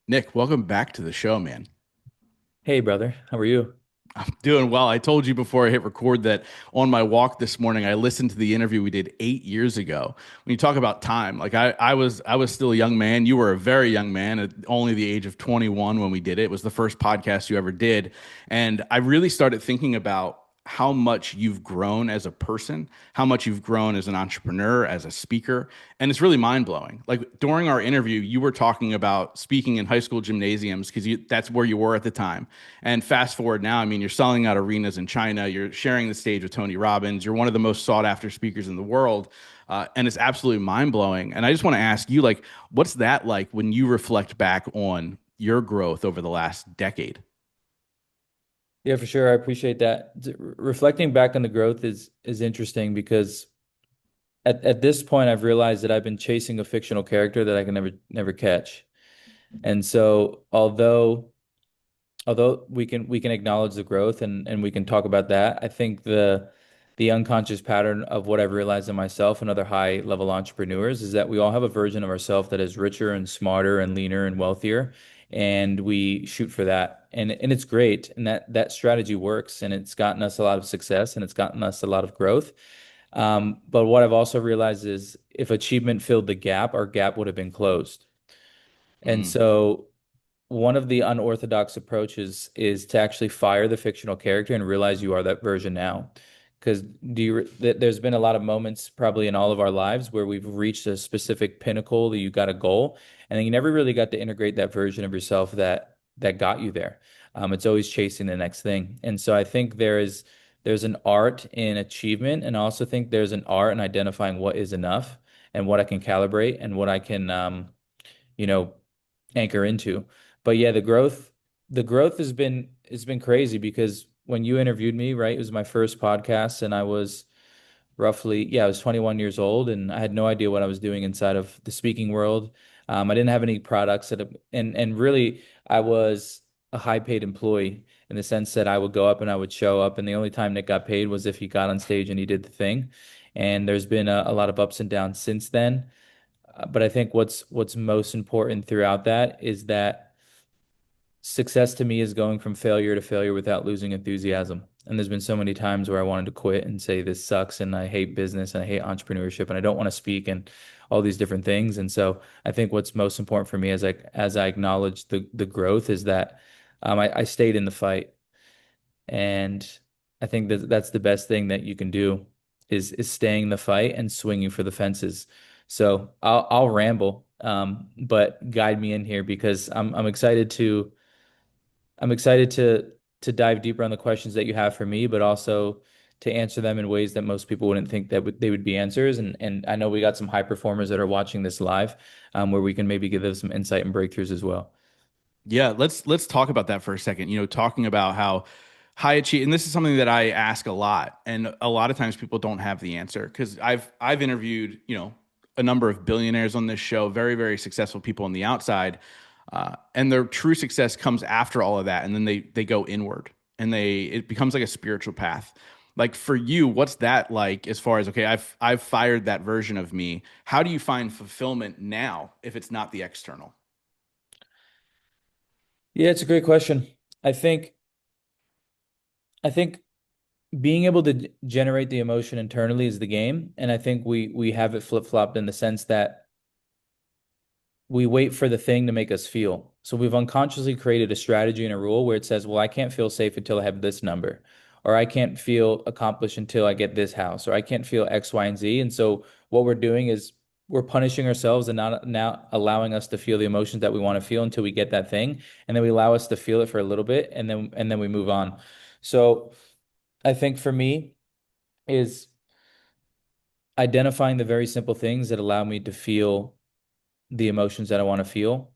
Nick, welcome back to the show, man. Hey, brother. How are you? I'm doing well. I told you before I hit record that on my walk this morning, I listened to the interview we did 8 years ago. When you talk about time, like I was still a young man. You were a very young man at only the age of 21 when we did it. It was the first podcast you ever did. And I really started thinking about how much you've grown as a person, how much you've grown as an entrepreneur, as a speaker. And it's really mind blowing. Like during our interview, you were talking about speaking in high school gymnasiums because that's where you were at the time. And fast forward now, I mean, you're selling out arenas in China, you're sharing the stage with Tony Robbins, you're one of the most sought after speakers in the world. And it's absolutely mind blowing. And I just want to ask you, like, what's that like when you reflect back on your growth over the last decade? Yeah, for sure. I appreciate that. Reflecting back on the growth is interesting because at this point I've realized that I've been chasing a fictional character that I can never catch. And so although we can acknowledge the growth and we can talk about that, I think the unconscious pattern of what I've realized in myself and other high level entrepreneurs is that we all have a version of ourselves that is richer and smarter and leaner and wealthier, and we shoot for that. And it's great, and that strategy works, and it's gotten us a lot of success, and it's gotten us a lot of growth. But what I've also realized is if achievement filled the gap, our gap would have been closed. And Mm, so one of the unorthodox approaches is to actually fire the fictional character and realize you are that version now. Because there's been a lot of moments probably in all of our lives where we've reached a specific pinnacle that you got a goal, and then you never really got to integrate that version of yourself that got you there. It's always chasing the next thing. And so I think there's an art in achievement, and I also think there's an art in identifying what is enough and what I can calibrate and what I can you know, anchor into. But yeah, the growth has been crazy because when you interviewed me, right, it was my first podcast and I was I was 21 years old and I had no idea what I was doing inside of the speaking world. I didn't have any products and really I was a high paid employee in the sense that I would go up and I would show up, and the only time Nick got paid was if he got on stage and he did the thing. And there's been a lot of ups and downs since then. But I think what's most important throughout that is that success to me is going from failure to failure without losing enthusiasm. And there's been so many times where I wanted to quit and say this sucks and I hate business and I hate entrepreneurship and I don't want to speak and all these different things. And so I think what's most important for me as I acknowledge the growth is that I stayed in the fight. And I think that that's the best thing that you can do is staying in the fight and swinging for the fences. So I'll ramble, but guide me in here because I'm excited to dive deeper on the questions that you have for me, but also to answer them in ways that most people wouldn't think they would be answers. And I know we got some high performers that are watching this live, where we can maybe give them some insight and breakthroughs as well. yeah, let's talk about that for a second. You know, talking about how high achieve, and this is something that I ask a lot, and a lot of times people don't have the answer because I've interviewed a number of billionaires on this show, very very successful people on the outside, and their true success comes after all of that, and then they go inward, and it becomes like a spiritual path. Like for you, what's that like as far as okay, I've fired that version of me. How do you find fulfillment now if it's not the external? Yeah, it's a great question. I think I think being able to generate the emotion internally is the game, and I think we have it flip-flopped in the sense that we wait for the thing to make us feel. So we've unconsciously created a strategy and a rule where it says, well, I can't feel safe until I have this number, or I can't feel accomplished until I get this house, or I can't feel X, Y, and Z. And so what we're doing is we're punishing ourselves and not now allowing us to feel the emotions that we want to feel until we get that thing. And then we allow us to feel it for a little bit and then we move on. So I think for me is identifying the very simple things that allow me to feel the emotions that I want to feel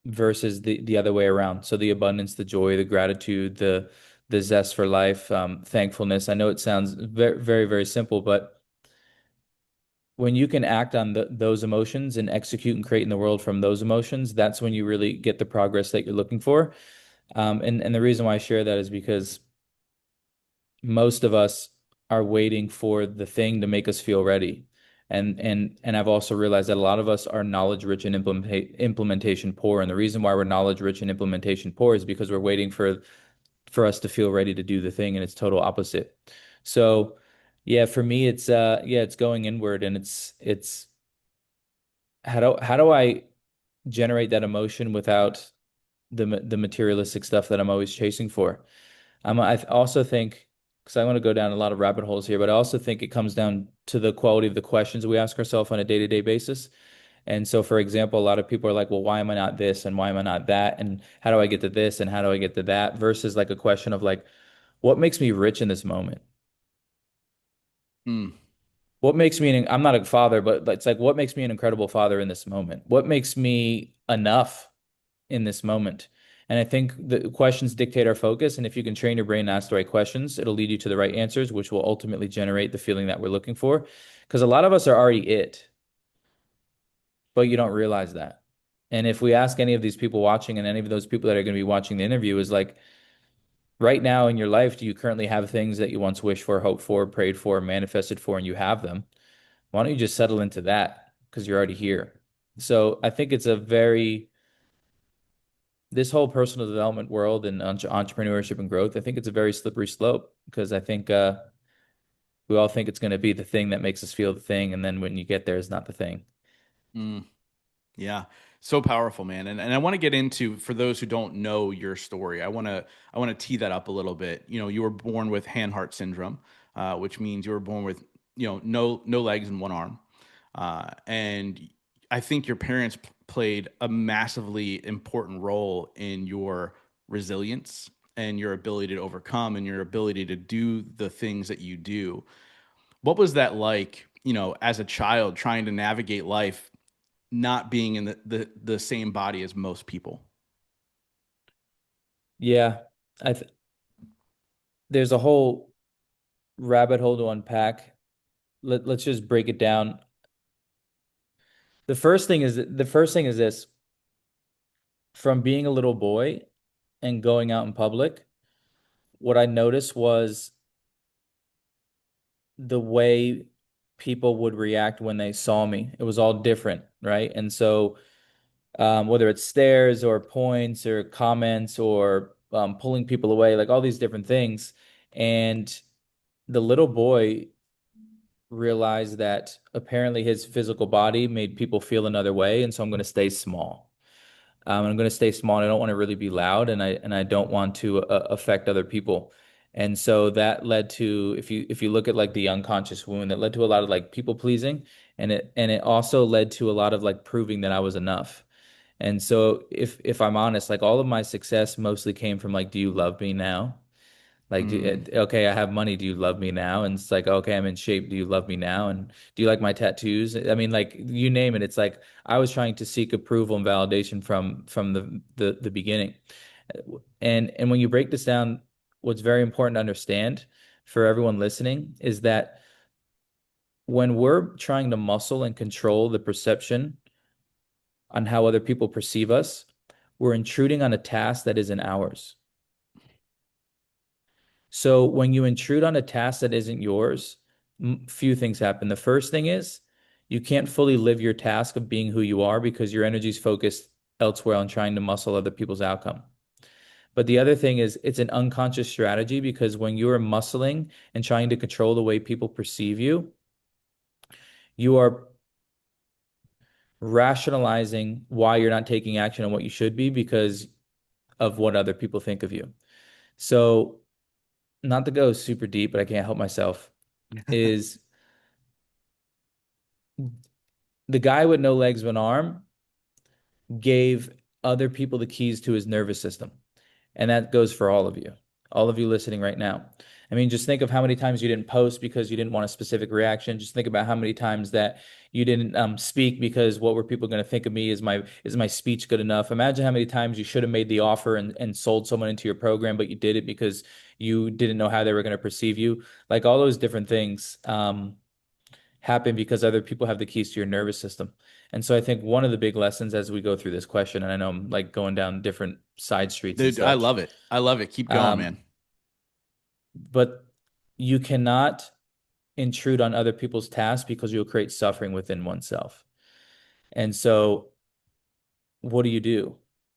versus the other way around. So the abundance, the joy, the gratitude, the zest for life, thankfulness. I know it sounds very, very, very simple, but when you can act on those emotions and execute and create in the world from those emotions, that's when you really get the progress that you're looking for. And the reason why I share that is because most of us are waiting for the thing to make us feel ready. And I've also realized that a lot of us are knowledge rich and implementation poor. And the reason why we're knowledge rich and implementation poor is because we're waiting for us to feel ready to do the thing, and it's total opposite. So yeah, for me it's yeah, it's going inward, and it's how do I generate that emotion without the materialistic stuff that I'm always chasing for? I also think, because I want to go down a lot of rabbit holes here, but I also think it comes down to the quality of the questions we ask ourselves on a day-to-day basis. And so, for example, a lot of people are like, well, why am I not this? And why am I not that? And how do I get to this? And how do I get to that? Versus like a question of like, what makes me rich in this moment? Mm, What makes me I'm not a father, but it's like, what makes me an incredible father in this moment? What makes me enough in this moment? And I think the questions dictate our focus. And if you can train your brain to ask the right questions, it'll lead you to the right answers, which will ultimately generate the feeling that we're looking for. Because a lot of us are already it, but you don't realize that. And if we ask any of these people watching and any of those people that are going to be watching the interview, is like, right now in your life, do you currently have things that you once wished for, hoped for, prayed for, manifested for, and you have them? Why don't you just settle into that? Because you're already here. So I think it's a very, this whole personal development world and entrepreneurship and growth, I think it's a very slippery slope because I think we all think it's going to be the thing that makes us feel the thing. And then when you get there, it's not the thing. mm. Yeah, so powerful, man. And I want to get into, for those who don't know your story, I want to tee that up a little bit. You know, you were born with Hanhart syndrome, which means you were born with, no legs and one arm. And I think your parents played a massively important role in your resilience and your ability to overcome and your ability to do the things that you do. What was that like, as a child trying to navigate life, not being in the same body as most people? Yeah, I th there's a whole rabbit hole to unpack. Let's just break it down. The first thing is this: from being a little boy and going out in public, what I noticed was the way people would react when they saw me. It was all different, right? And so, whether it's stares or points or comments or pulling people away, like all these different things. And the little boy realized that apparently his physical body made people feel another way. And so I'm going to stay small. I'm going to stay small and I don't want to really be loud and I don't want to affect other people. And so that led to, if you look at like the unconscious wound, that led to a lot of like people pleasing, and it also led to a lot of like proving that I was enough. And so if I'm honest, like all of my success mostly came from like, do you love me now? Like, Mm. okay, I have money. Do you love me now? And it's like, okay, I'm in shape. Do you love me now? And do you like my tattoos? I mean, like you name it. It's like I was trying to seek approval and validation from the beginning. And when you break this down, what's very important to understand for everyone listening is that when we're trying to muscle and control the perception on how other people perceive us, we're intruding on a task that isn't ours. So when you intrude on a task that isn't yours, few things happen. The first thing is you can't fully live your task of being who you are because your energy is focused elsewhere on trying to muscle other people's outcome. But the other thing is it's an unconscious strategy because when you are muscling and trying to control the way people perceive you, you are rationalizing why you're not taking action on what you should be because of what other people think of you. So, not to go super deep, but I can't help myself, is the guy with no legs, one arm gave other people the keys to his nervous system. And that goes for all of you listening right now. I mean, just think of how many times you didn't post because you didn't want a specific reaction. Just think about how many times that you didn't speak because what were people going to think of me? Is my speech good enough? Imagine how many times you should have made the offer and sold someone into your program, but you did it because you didn't know how they were going to perceive you. Like all those different things. Happen because other people have the keys to your nervous system. And so I think one of the big lessons as we go through this question, and I know I'm like going down different side streets and Dude, I such, love it. I love it. Keep going, um, man. but you cannot intrude on other people's tasks because you'll create suffering within oneself. And so what do you do?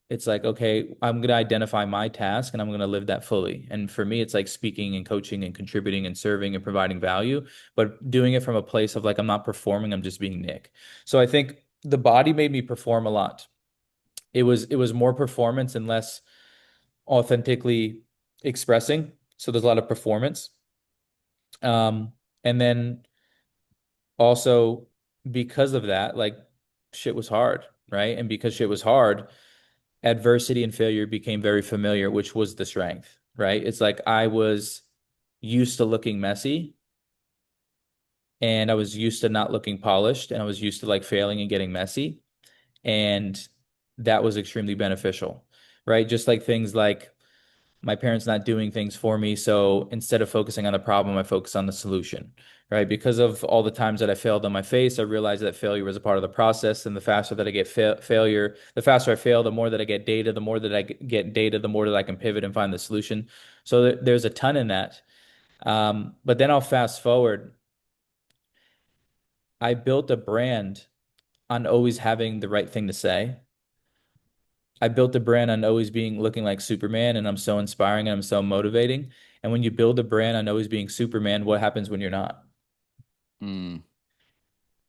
It's like, okay, I'm going to identify my task and I'm going to live that fully. And for me, it's like speaking and coaching and contributing and serving and providing value, but doing it from a place of like, I'm not performing, I'm just being Nick. So I think the body made me perform a lot. It was more performance and less authentically expressing. So there's a lot of performance. And then also because of that, like shit was hard, right? And because shit was hard, adversity and failure became very familiar, which was the strength, right? It's like I was used to looking messy and I was used to not looking polished and I was used to like failing and getting messy. And that was extremely beneficial, right? Just like things like my parents not doing things for me. So instead of focusing on the problem, I focus on the solution, right? Because of all the times that I failed on my face, I realized that failure was a part of the process. And the faster that I get failure, the faster I fail, the more that I get data, the more that I get data, the more that I can pivot and find the solution. So there's a ton in that. But then I'll fast forward. I built a brand on always having the right thing to say. I built a brand on always being looking like Superman, and I'm so inspiring and I'm so motivating. And when you build a brand on always being Superman, what happens when you're not? Mm.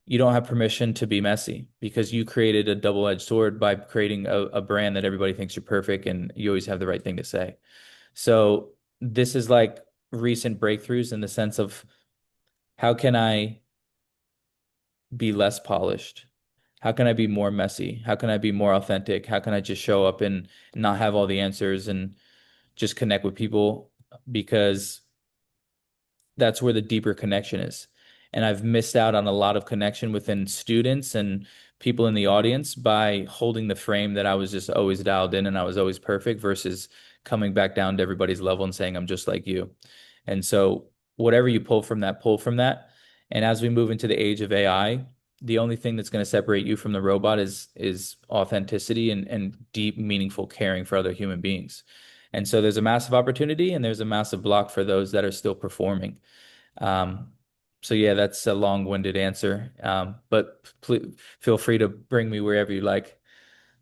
You don't have permission to be messy because you created a double-edged sword by creating a brand that everybody thinks you're perfect and you always have the right thing to say. So this is like recent breakthroughs in the sense of how can I be less polished? How can I be more messy? How can I be more authentic? How can I just show up and not have all the answers and just connect with people because that's where the deeper connection is. And I've missed out on a lot of connection within students and people in the audience by holding the frame that I was just always dialed in and I was always perfect versus coming back down to everybody's level and saying, I'm just like you. And so, whatever you pull from that, pull from that. And as we move into the age of AI, the only thing that's going to separate you from the robot is authenticity and deep, meaningful caring for other human beings. And so there's a massive opportunity and there's a massive block for those that are still performing. Um, so yeah, that's a long-winded answer. But please feel free to bring me wherever you like.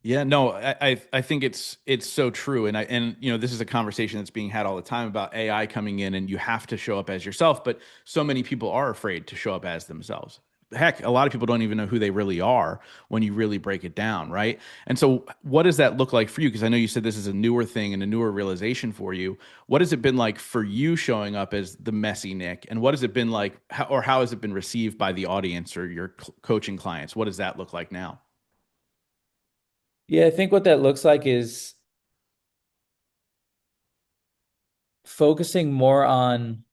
Yeah, no, I think it's so true, and you know this is a conversation that's being had all the time about AI coming in, and you have to show up as yourself, but so many people are afraid to show up as themselves. Heck, a lot of people don't even know who they really are when you really break it down, right? And so, what does that look like for you? Because I know you said this is a newer thing and a newer realization for you. What has it been like for you showing up as the messy Nick, and what has it been like, or how has it been received by the audience or your coaching clients? What does that look like now? Yeah, I think what that looks like is focusing more on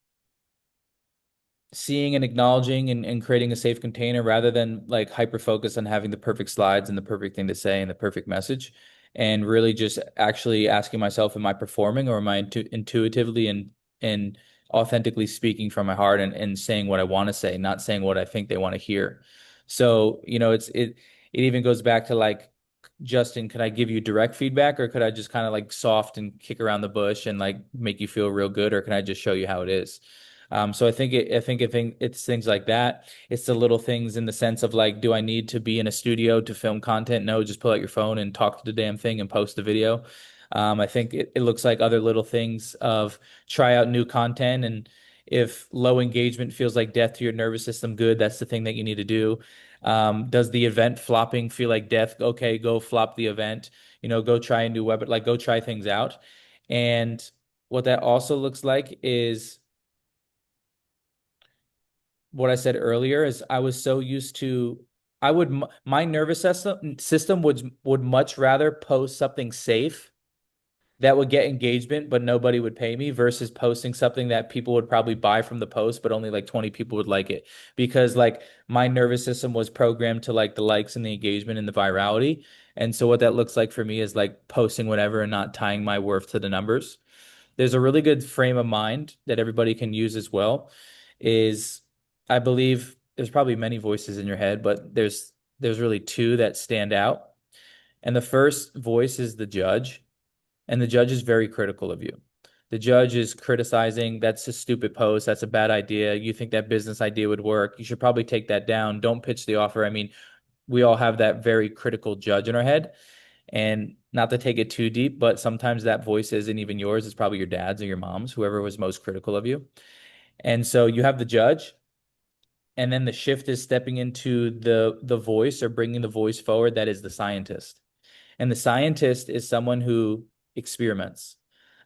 seeing and acknowledging and creating a safe container rather than like hyper focus on having the perfect slides and the perfect thing to say and the perfect message. And really just actually asking myself, am I performing or am I intuitively and authentically speaking from my heart and saying what I want to say, not saying what I think they want to hear. So, it even goes back to like, Justin, could I give you direct feedback or could I just kind of like soft and kick around the bush and like make you feel real good, or can I just show you how it is? So I think it's things like that. It's the little things in the sense of like, do I need to be in a studio to film content? No, just pull out your phone and talk to the damn thing and post the video. I think it looks like other little things of try out new content, and if low engagement feels like death to your nervous system, good. That's the thing that you need to do. Does the event flopping feel like death? Okay, go flop the event. Go try a new web, like go try things out. And what that also looks like is what I said earlier is I was so used to my nervous system would much rather post something safe that would get engagement but nobody would pay me versus posting something that people would probably buy from the post but only like 20 people would like it, because like my nervous system was programmed to like the likes and the engagement and the virality. And so what that looks like for me is like posting whatever and not tying my worth to the numbers. There's a really good frame of mind that everybody can use as well. Is I believe there's probably many voices in your head, but there's really two that stand out. And the first voice is the judge, and the judge is very critical of you. The judge is criticizing, that's a stupid post, that's a bad idea. You think that business idea would work. You should probably take that down. Don't pitch the offer. I mean, we all have that very critical judge in our head. And not to take it too deep, but sometimes that voice isn't even yours. It's probably your dad's or your mom's, whoever was most critical of you. And so you have the judge, and then the shift is stepping into the voice or bringing the voice forward. That is the scientist. And the scientist is someone who experiments.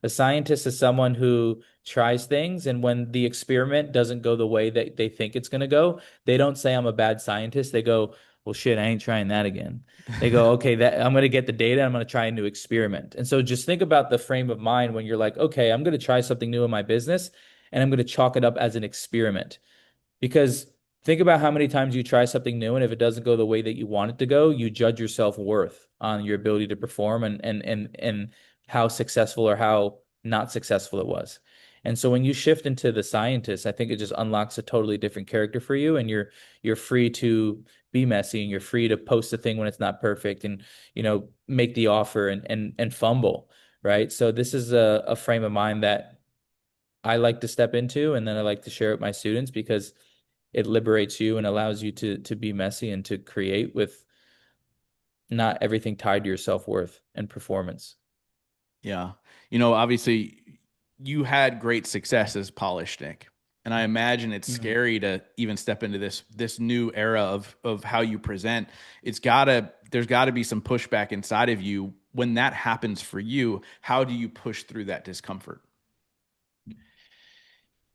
A scientist is someone who tries things, and when the experiment doesn't go the way that they think it's going to go, they don't say, I'm a bad scientist. They go, well, shit, I ain't trying that again. They go, okay, that I'm going to get the data. I'm going to try a new experiment. And so just think about the frame of mind when you're like, okay, I'm going to try something new in my business, and I'm going to chalk it up as an experiment. Because think about how many times you try something new, and if it doesn't go the way that you want it to go, you judge your self-worth on your ability to perform and how successful or how not successful it was. And so when you shift into the scientist, I think it just unlocks a totally different character for you, and you're free to be messy, and you're free to post a thing when it's not perfect, and make the offer and fumble, right? So this is a frame of mind that I like to step into, and then I like to share with my students because it liberates you and allows you to be messy and to create with not everything tied to your self-worth and performance. Yeah. Obviously you had great success as polished Nick. And I imagine it's Mhm. scary to even step into this new era of how you present. There's gotta be some pushback inside of you. When that happens for you, how do you push through that discomfort?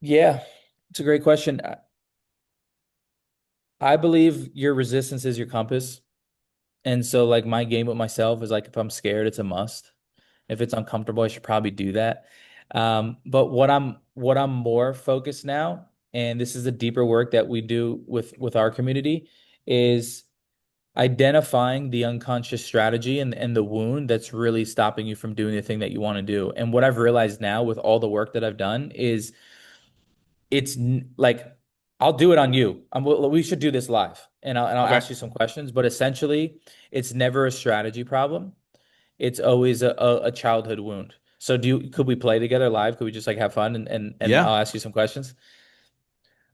Yeah, it's a great question. I believe your resistance is your compass. And so like my game with myself is like if I'm scared, it's a must. If it's uncomfortable, I should probably do that. But what I'm more focused now, and this is the deeper work that we do with our community, is identifying the unconscious strategy and the wound that's really stopping you from doing the thing that you want to do. And what I've realized now with all the work that I've done is like I'll do it on you. We should do this live, and I'll Okay. ask you some questions. But essentially, it's never a strategy problem. It's always a childhood wound. So could we play together live? Could we just like have fun and Yeah. I'll ask you some questions?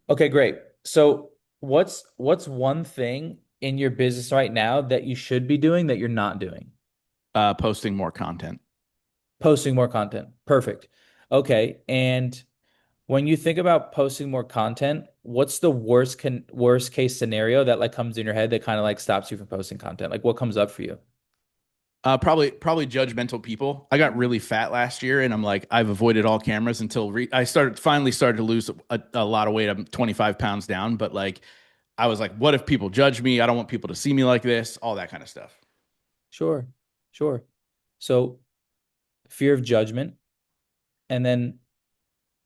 Okay, great. So what's one thing in your business right now that you should be doing that you're not doing? Posting more content. Posting more content. Perfect. Okay. And when you think about posting more content, what's the worst case scenario that like comes in your head that kind of like stops you from posting content? Like what comes up for you? Probably judgmental people. I got really fat last year, and I'm like, I've avoided all cameras until I finally started to lose a lot of weight. I'm 25 pounds down, but like, I was like, what if people judge me? I don't want people to see me like this, all that kind of stuff. Sure. Sure. So fear of judgment. And then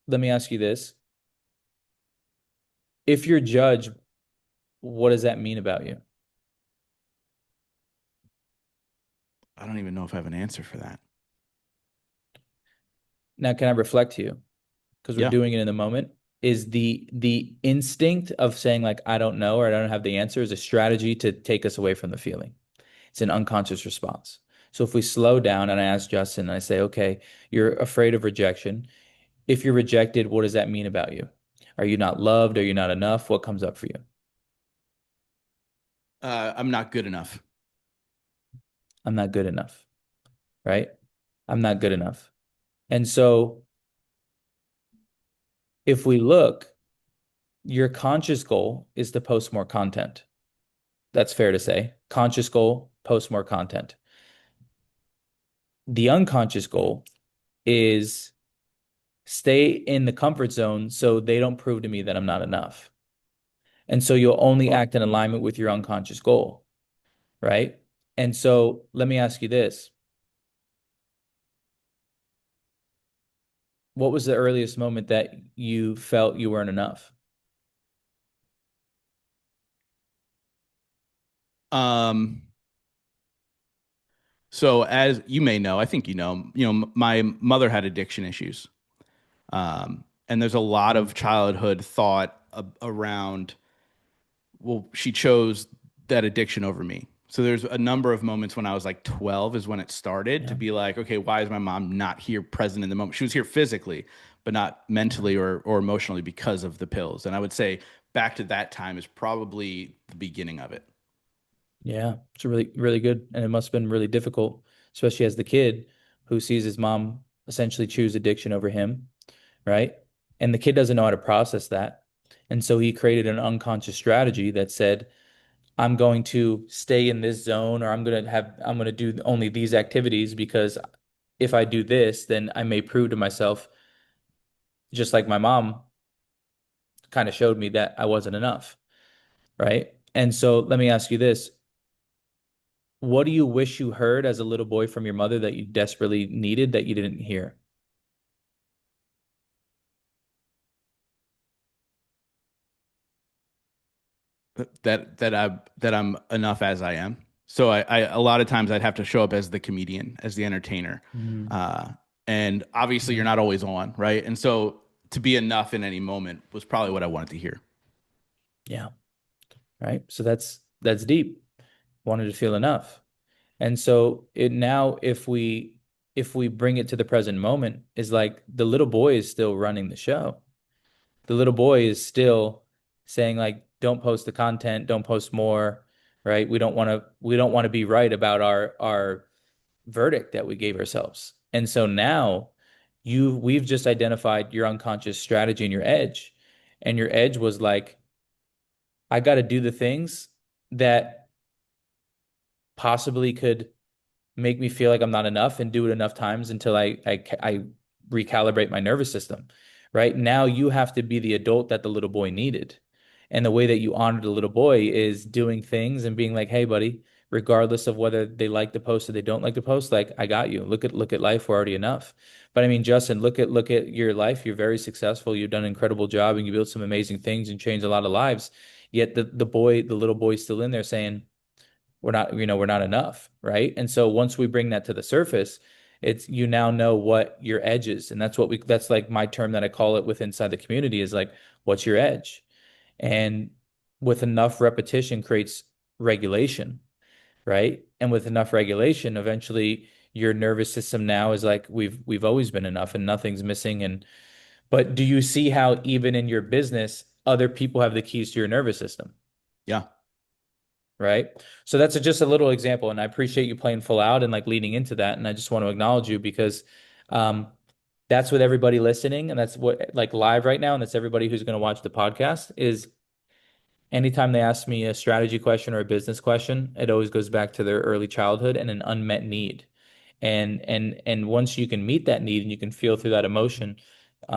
let me ask you this. If you're judged, what does that mean about you? I don't even know if I have an answer for that. Now, can I reflect to you? Because we're Yeah. doing it in the moment. Is the instinct of saying like I don't know or I don't have the answer is a strategy to take us away from the feeling. It's an unconscious response. So if we slow down and I ask Justin and I say, okay, you're afraid of rejection. If you're rejected, what does that mean about you? Are you not loved? Are you not enough? What comes up for you? I'm not good enough. I'm not good enough, right? I'm not good enough. And so if we look, your conscious goal is to post more content. That's fair to say. Conscious goal, post more content. The unconscious goal is stay in the comfort zone so they don't prove to me that I'm not enough. And so you'll only act in alignment with your unconscious goal, right? And so let me ask you this. What was the earliest moment that you felt you weren't enough? Um, so as you may know, I think my mother had addiction issues. And there's a lot of childhood thought around, well, she chose that addiction over me. So there's a number of moments when I was like 12 is when it started to Yeah. be like, okay, why is my mom not here present in the moment? She was here physically, but not mentally or emotionally because of the pills. And I would say back to that time is probably the beginning of it. Yeah, it's really, really good. And it must have been really difficult, especially as the kid who sees his mom essentially choose addiction over him, right? And the kid doesn't know how to process that. And so he created an unconscious strategy that said, I'm going to stay in this zone, or I'm going to do only these activities because if I do this, then I may prove to myself, just like my mom kind of showed me that I wasn't enough, right? And so let me ask you this. What do you wish you heard as a little boy from your mother that you desperately needed that you didn't hear? That I'm enough as I am. So I a lot of times I'd have to show up as the comedian, as the entertainer. Mm, Uh, and obviously you're yeah. not always on, right? And so to be enough in any moment was probably what I wanted to hear. Yeah. Right. So that's deep. Wanted to feel enough. And so it now if we bring it to the present moment is like the little boy is still running the show. The little boy is still saying like don't post the content, don't post more, right? We don't want to be right about our verdict that we gave ourselves. And so now we've just identified your unconscious strategy and your edge. And your edge was like, I got to do the things that possibly could make me feel like I'm not enough and do it enough times until I recalibrate my nervous system. Right now, you have to be the adult that the little boy needed. And the way that you honor the little boy is doing things and being like, hey, buddy, regardless of whether they like the post or they don't like the post, like I got you. Look at life. We're already enough. But I mean, Justin, look at your life. You're very successful. You've done an incredible job and you built some amazing things and changed a lot of lives. Yet the little boy's still in there saying, we're not enough, right? And so once we bring that to the surface, it's you now know what your edge is. And that's like my term that I call it with inside the community is like, what's your edge? And with enough repetition creates regulation, right? And with enough regulation, eventually your nervous system now is like we've always been enough and nothing's missing. And but do you see how even in your business, other people have the keys to your nervous system? Yeah. Right? So that's just a little example, and I appreciate you playing full out and like leaning into that. And I just want to acknowledge you because um, that's what everybody listening, and that's what like live right now, and that's everybody who's going to watch the podcast is anytime they ask me a strategy question or a business question, it always goes back to their early childhood and an unmet need. And once you can meet that need and you can feel through that emotion,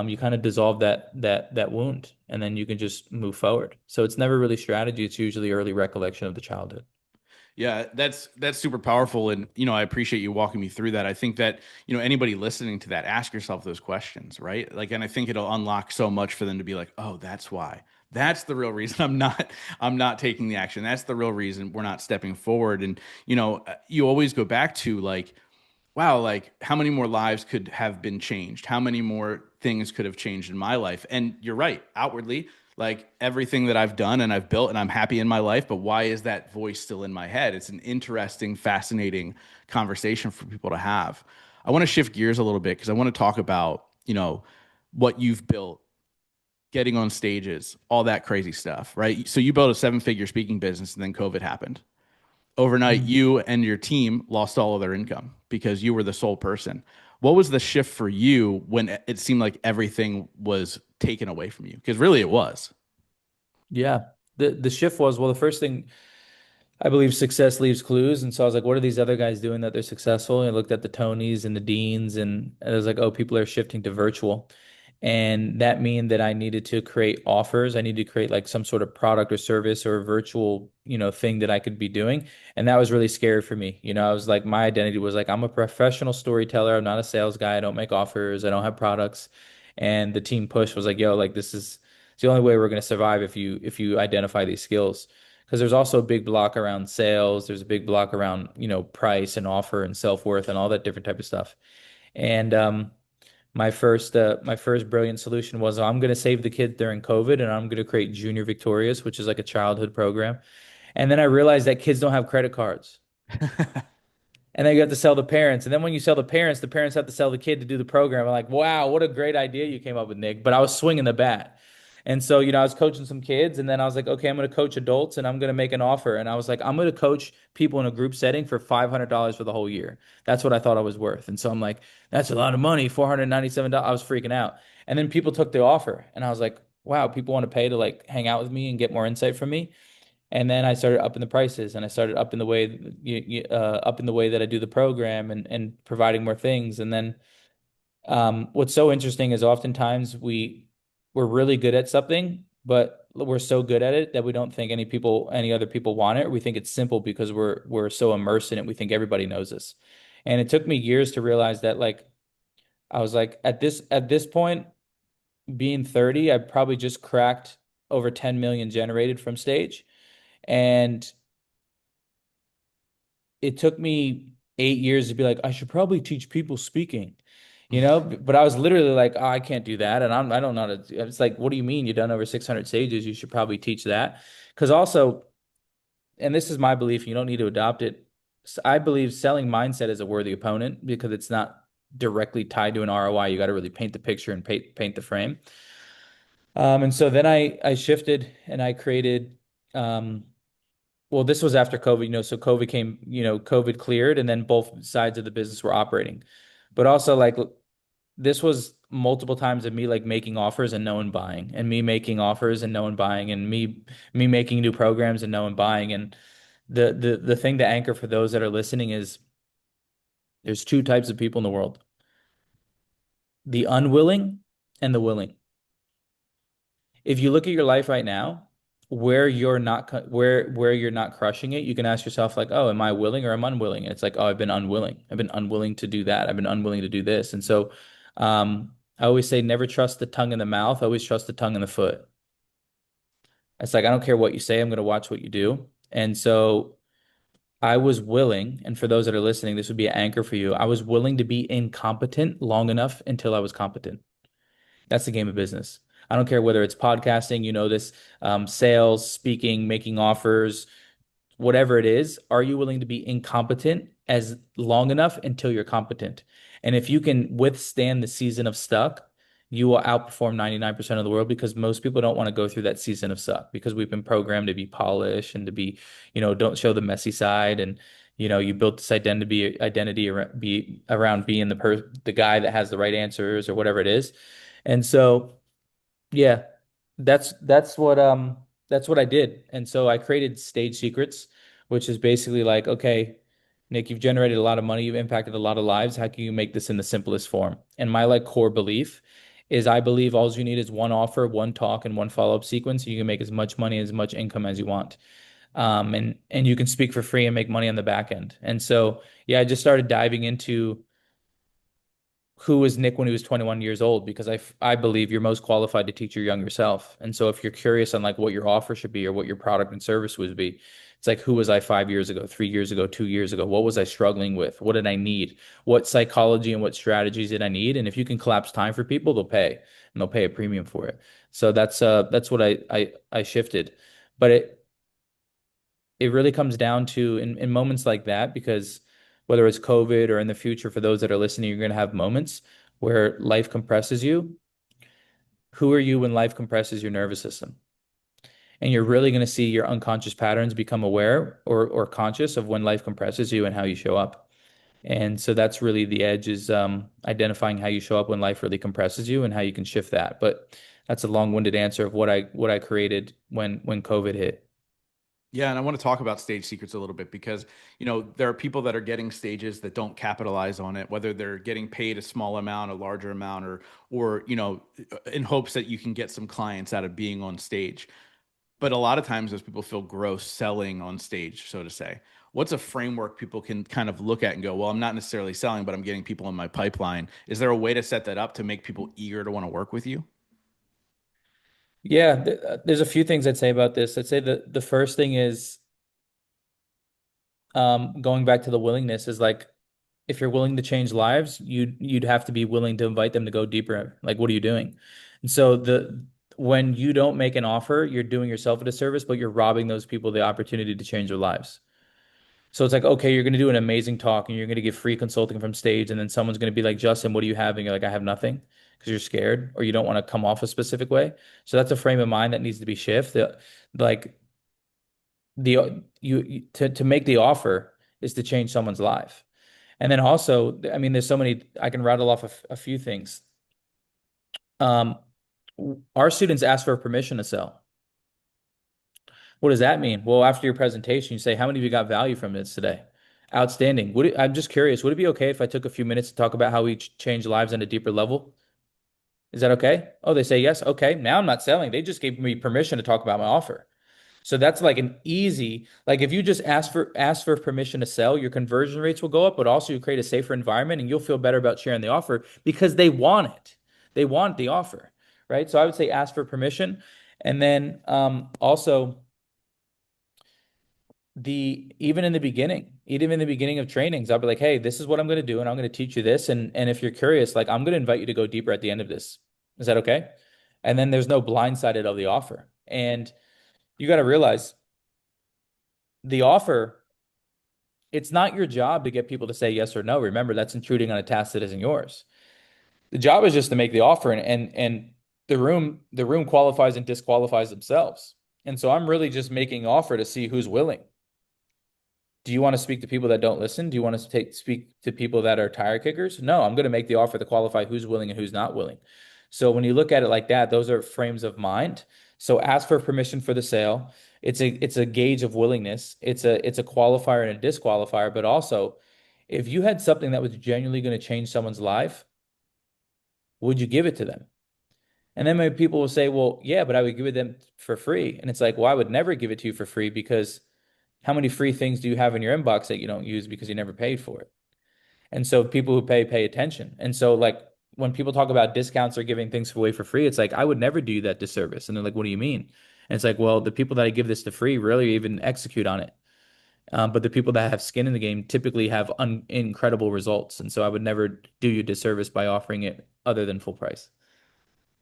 you kind of dissolve that wound, and then you can just move forward. So it's never really strategy; it's usually early recollection of the childhood. Yeah, that's super powerful, and I appreciate you walking me through that. I think that anybody listening to that, ask yourself those questions, right? Like, and I think it'll unlock so much for them to be like, oh, that's why. That's the real reason I'm not taking the action. That's the real reason we're not stepping forward. And you always go back to like, wow, like how many more lives could have been changed? How many more things could have changed in my life? And you're right, outwardly, like everything that I've done and I've built and I'm happy in my life, but why is that voice still in my head? It's an interesting, fascinating conversation for people to have. I want to shift gears a little bit because I want to talk about, what you've built, getting on stages, all that crazy stuff, right? So you built a seven-figure speaking business and then COVID happened overnight. Mm. You and your team lost all of their income because you were the sole person. What was the shift for you when it seemed like everything was taken away from you? Because really it was. Yeah. The shift was, well, the first thing I believe success leaves clues. And so I was like, what are these other guys doing that they're successful? And I looked at the Tonys and the Deans and I was like, oh, people are shifting to virtual. And that mean that I needed to create offers. I needed to create like some sort of product or service or virtual, thing that I could be doing. And that was really scary for me. I was like, my identity was like, I'm a professional storyteller. I'm not a sales guy. I don't make offers. I don't have products. And the team push was like, yo, like this is it's the only way we're going to survive if you identify these skills because there's also a big block around sales. There's a big block around, price and offer and self-worth and all that different type of stuff. And my first brilliant solution was I'm going to save the kids during COVID and I'm going to create Junior Victorious, which is like a childhood program. And then I realized that kids don't have credit cards. And then you have to sell the parents. And then when you sell the parents have to sell the kid to do the program. I'm like, wow, what a great idea you came up with, Nick. But I was swinging the bat. And so, I was coaching some kids, and then I was like, okay, I'm going to coach adults and I'm going to make an offer. And I was like, I'm going to coach people in a group setting for $500 for the whole year. That's what I thought I was worth. And so I'm like, that's a lot of money, $497. I was freaking out. And then people took the offer, and I was like, wow, people want to pay to like hang out with me and get more insight from me. And then I started upping the prices, and I started up in the way up in the way that I do the program, and providing more things. And then what's so interesting is oftentimes we're really good at something, but we're so good at it that we don't think any other people want it. We think it's simple because we're so immersed in it. We think everybody knows us. And it took me years to realize that, like, I was like, at this point, being 30, I probably just cracked over 10 million generated from stage. And it took me 8 years to be like, I should probably teach people speaking, But I was literally like, oh, I can't do that, and I don't know how to. It's like, what do you mean? You've done over 600 stages. You should probably teach that, because also, and this is my belief. You don't need to adopt it. I believe selling mindset is a worthy opponent because it's not directly tied to an ROI. You got to really paint the picture and paint the frame. And so then I shifted and I created. Well, this was after COVID, so COVID came, COVID cleared, and then both sides of the business were operating. But also, like, this was multiple times of me like making offers and no one buying, and me making offers and no one buying, and me making new programs and no one buying. And the thing to anchor for those that are listening is there's two types of people in the world: the unwilling and the willing. If you look at your life right now, where you're not crushing it, you can ask yourself, like, oh, am I willing or am I unwilling? And it's like, oh, I've been unwilling. I've been unwilling to do that. I've been unwilling to do this. And so I always say, never trust the tongue in the mouth, always trust the tongue in the foot. It's like, I don't care what you say, I'm going to watch what you do. And so I was willing, and for those that are listening, this would be an anchor for you. I was willing to be incompetent long enough until I was competent. That's the game of business. I don't care whether it's podcasting, this, sales, speaking, making offers, whatever it is. Are you willing to be incompetent as long enough until you're competent? And if you can withstand the season of stuck, you will outperform 99% of the world, because most people don't want to go through that season of suck, because we've been programmed to be polished and to be, don't show the messy side. And, you built this identity around, around being the guy that has the right answers or whatever it is. And so, yeah, that's what I did. And so I created Stage Secrets, which is basically like, okay, Nick, you've generated a lot of money, you've impacted a lot of lives. How can you make this in the simplest form? And my like core belief is, I believe all you need is one offer, one talk, and one follow-up sequence. You can make as much money, as much income as you want. And you can speak for free and make money on the back end. And so, yeah, I just started diving into who was Nick when he was 21 years old, because I believe you're most qualified to teach your younger self. And so if you're curious on like what your offer should be or what your product and service would be, it's like, who was I 5 years ago, 3 years ago, 2 years ago? What was I struggling with? What did I need? What psychology and what strategies did I need? And if you can collapse time for people, they'll pay, and they'll pay a premium for it. So that's what I shifted. But it really comes down to, in moments like that, because whether it's COVID or in the future, for those that are listening, you're going to have moments where life compresses you. Who are you when life compresses your nervous system? And you're really going to see your unconscious patterns become aware or conscious of when life compresses you and how you show up. And so that's really the edge, is identifying how you show up when life really compresses you and how you can shift that. But that's a long-winded answer of what I created when COVID hit. Yeah, and I want to talk about stage secrets a little bit because, there are people that are getting stages that don't capitalize on it, whether they're getting paid a small amount, a larger amount, or, in hopes that you can get some clients out of being on stage. But a lot of times those people feel gross selling on stage, so to say. What's a framework people can kind of look at and go, well, I'm not necessarily selling, but I'm getting people in my pipeline. Is there a way to set that up to make people eager to want to work with you? Yeah, there's a few things I'd say about this. I'd say the first thing is, going back to the willingness, is like, if you're willing to change lives, you'd have to be willing to invite them to go deeper. Like, what are you doing? And so when you don't make an offer, you're doing yourself a disservice, but you're robbing those people the opportunity to change their lives. So it's like, okay, you're going to do an amazing talk and you're going to give free consulting from stage. And then someone's going to be like, Justin, what do you have? And you're like, I have nothing because you're scared or you don't want to come off a specific way. So that's a frame of mind that needs to be shifted. Like to make the offer is to change someone's life. And then also, I mean, there's so many, I can rattle off a few things. Um, our students ask for permission to sell. What does that mean? Well, after your presentation, you say, how many of you got value from this today? Outstanding. I'm just curious, would it be okay if I took a few minutes to talk about how we change lives on a deeper level? Is that okay? Oh, they say yes. Okay. Now I'm not selling. They just gave me permission to talk about my offer. So that's like an easy, like if you just ask for permission to sell, your conversion rates will go up, but also you create a safer environment and you'll feel better about sharing the offer because they want it. They want the offer, right? So I would say ask for permission. And then also even in the beginning of trainings, I'll be like, hey, this is what I'm going to do, and I'm going to teach you this. And if you're curious, like I'm going to invite you to go deeper at the end of this. Is that okay? And then there's no blindsided of the offer. And you got to realize the offer, it's not your job to get people to say yes or no. Remember, that's intruding on a task that isn't yours. The job is just to make the offer and the room qualifies and disqualifies themselves. And so I'm really just making offer to see who's willing. Do you want to speak to people that don't listen? Do you want to speak to people that are tire kickers? No, I'm going to make the offer to qualify who's willing and who's not willing. So when you look at it like that, those are frames of mind. So ask for permission for the sale. It's a gauge of willingness. It's a qualifier and a disqualifier, but also if you had something that was genuinely going to change someone's life, would you give it to them? And then maybe people will say, well, yeah, but I would give it them for free. And it's like, well, I would never give it to you for free because how many free things do you have in your inbox that you don't use because you never paid for it? And so people who pay attention. And so like when people talk about discounts or giving things away for free, it's like I would never do that disservice. And they're like, what do you mean? And it's like, well, the people that I give this to free rarely even execute on it. But the people that have skin in the game typically have incredible results. And so I would never do you a disservice by offering it other than full price.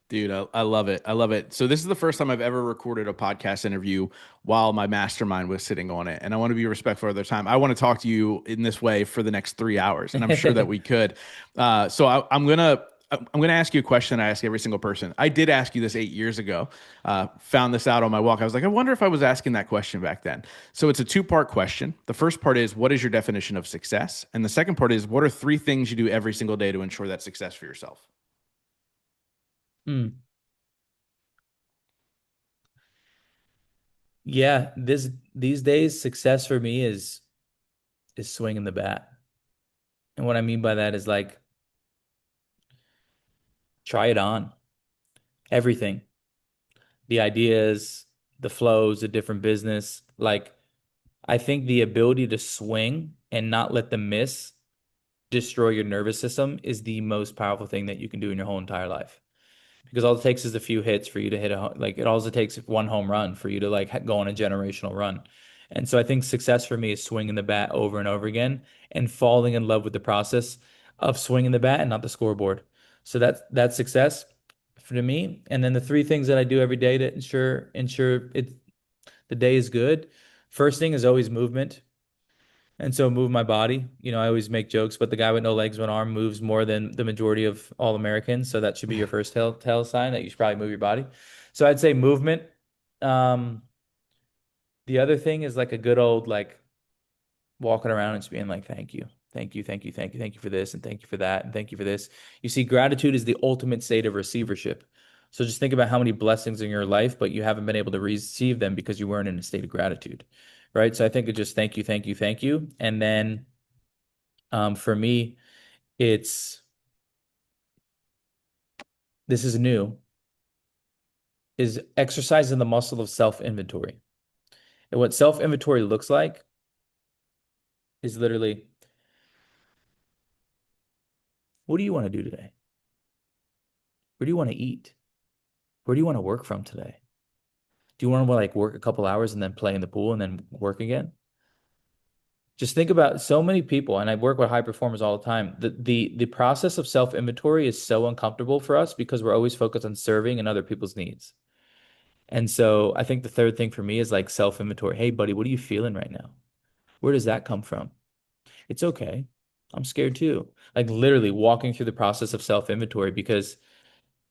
Dude, I love it. I love it. So this is the first time I've ever recorded a podcast interview while my mastermind was sitting on it. And I want to be respectful of their time. I want to talk to you in this way for the next 3 hours, and I'm sure that we could. I'm gonna ask you a question I ask every single person. I did ask you this 8 years ago. Found this out on my walk. I was like, I wonder if I was asking that question back then. So it's a two-part question. The first part is, what is your definition of success? And the second part is, what are three things you do every single day to ensure that success for yourself? Hmm. Yeah, these days success for me is swinging the bat. And what I mean by that is like try it on. Everything. The ideas, the flows, a different business. Like I think the ability to swing and not let the miss destroy your nervous system is the most powerful thing that you can do in your whole entire life. Because all it takes is a few hits for you to hit like it also takes one home run for you to like go on a generational run. And so I think success for me is swinging the bat over and over again and falling in love with the process of swinging the bat and not the scoreboard. So that's success for me. And then the three things that I do every day to ensure the day is good. First thing is always movement. And so move my body. I always make jokes, but the guy with no legs, one arm moves more than the majority of all Americans. So that should be your first tell sign that you should probably move your body. So I'd say movement. Um, the other thing is like a good old like walking around and just being like, thank you. Thank you, thank you, thank you, thank you for this, and thank you for that, and thank you for this. You see, gratitude is the ultimate state of receivership. So just think about how many blessings in your life, but you haven't been able to receive them because you weren't in a state of gratitude, right? So I think it just thank you, thank you, thank you. And then for me, it's this is new, is exercising the muscle of self-inventory. And what self-inventory looks like is literally, what do you want to do today? Where do you want to eat? Where do you want to work from today? Do you want to like work a couple hours and then play in the pool and then work again? Just think about so many people, and I work with high performers all the time. The process of self-inventory is so uncomfortable for us because we're always focused on serving and other people's needs. And so I think the third thing for me is like self-inventory. Hey, buddy, what are you feeling right now? Where does that come from? It's okay. I'm scared too. Like literally walking through the process of self-inventory because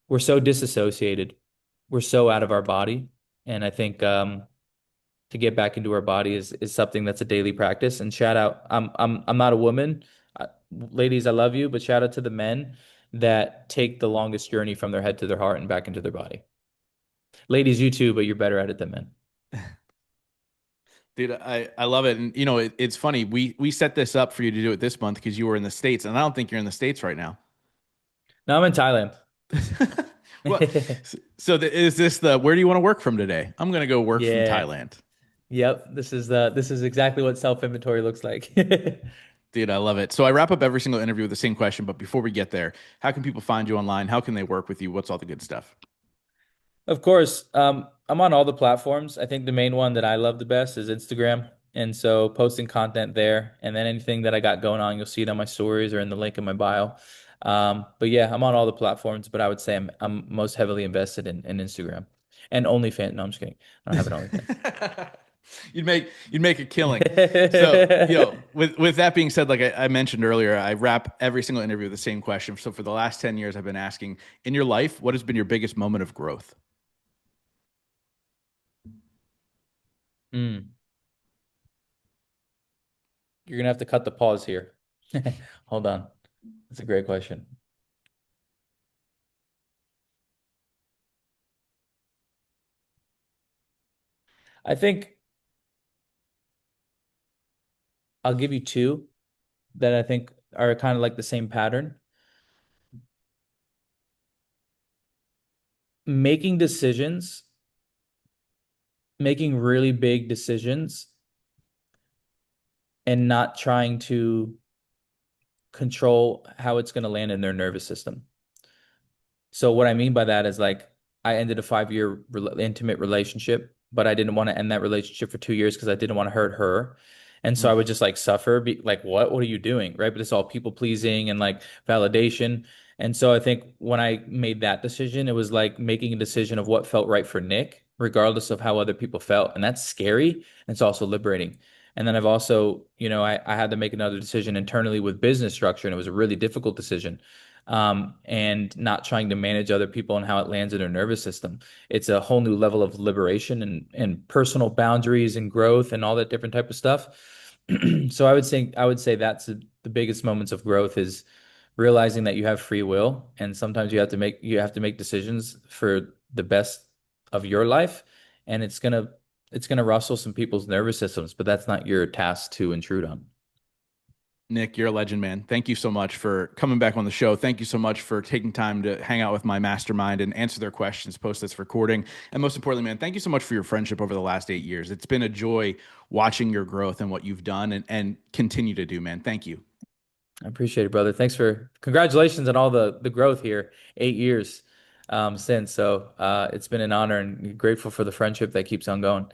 we're so disassociated. We're so out of our body. And I think to get back into our body is something that's a daily practice. And shout out, I'm not a woman. Ladies, I love you, but shout out to the men that take the longest journey from their head to their heart and back into their body. Ladies, you too, but you're better at it than men. Dude, I love it. And it's funny. We set this up for you to do it this month because you were in the States, and I don't think you're in the States right now. Now I'm in Thailand. Well, is this the where do you want to work from today? I'm gonna go work from Yeah. Thailand. Yep. This is exactly what self-inventory looks like. Dude, I love it. So I wrap up every single interview with the same question, but before we get there, how can people find you online? How can they work with you? What's all the good stuff? Of course, I'm on all the platforms. I think the main one that I love the best is Instagram. And so posting content there, and then anything that I got going on, you'll see it on my stories or in the link in my bio. But yeah, I'm on all the platforms, but I would say I'm most heavily invested in Instagram and OnlyFans. No, I'm just kidding. I don't have an You'd make a killing. So, OnlyFans. with that being said, like I mentioned earlier, I wrap every single interview with the same question. So for the last 10 years, I've been asking, in your life, what has been your biggest moment of growth? Hmm. You're gonna have to cut the pause here. Hold on. That's a great question. I think I'll give you two that I think are kind of like the same pattern. Making decisions, making really big decisions, and not trying to control how it's going to land in their nervous system. So what I mean by that is like I ended a 5 year intimate relationship, but I didn't want to end that relationship for 2 years because I didn't want to hurt her. And so I Mm. would just like suffer, be like, what are you doing? Right. But it's all people pleasing and like validation. And so I think when I made that decision, it was like making a decision of what felt right for Nick, regardless of how other people felt. And that's scary. And it's also liberating. And then I've also, I had to make another decision internally with business structure, and it was a really difficult decision and not trying to manage other people and how it lands in their nervous system. It's a whole new level of liberation and personal boundaries and growth and all that different type of stuff. So I would say that's the biggest moments of growth is realizing that you have free will and sometimes you have to make decisions for the best of your life and it's gonna rustle some people's nervous systems, but that's not your task to intrude on. Nick, you're a legend, man. Thank you so much for coming back on the show. Thank you so much for taking time to hang out with my mastermind and answer their questions, post this recording. And most importantly, man, thank you so much for your friendship over the last 8 years. It's been a joy watching your growth and what you've done and continue to do, man. Thank you. I appreciate it, brother. Thanks for congratulations on all the growth here. 8 years since. So it's been an honor and grateful for the friendship that keeps on going.